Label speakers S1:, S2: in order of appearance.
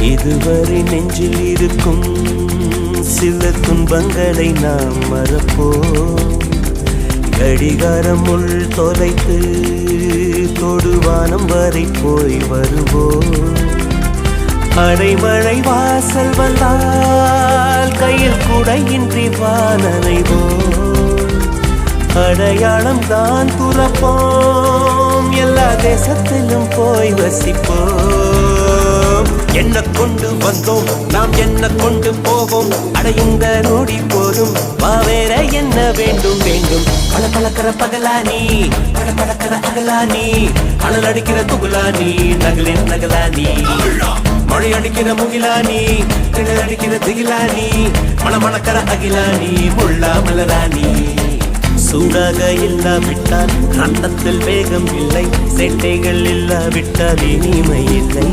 S1: இதுவரை நெஞ்சில் இருக்கும் சில துன்பங்களை நாம் மறப்போம். கடிகாரம் உள் தொலைத்து தொடுவானம் வரை போய் வருவோம். அடைமழை வாசல் வந்தால் கையில் குடையின்றி வானனைவோம். அடையாளம் தான் துறப்போம், எல்லா தேசத்திலும் போய் வசிப்போம். என்ன கொண்டு வந்தோம் நாம் என்ன கொண்டு போவோம், அடையுங்க நோடி போதும் வா வேற என்ன வேண்டும் வேண்டும். பல பழக்கிற பகலானி பட பழக்கிற அகலானி, அனல் அடிக்கிற துகுலானி நகலின் நகலானி, மழை அடிக்கிற முகிலானி கிணல் அடிக்கிற திகிலானி, மணமணக்கிற அகிலானி முள்ளா மலராணி. சூடாக இல்லாவிட்டால் ரத்தத்தில் வேகம் இல்லை, சேட்டைகள் இல்லாவிட்டால் இனிமை இல்லை.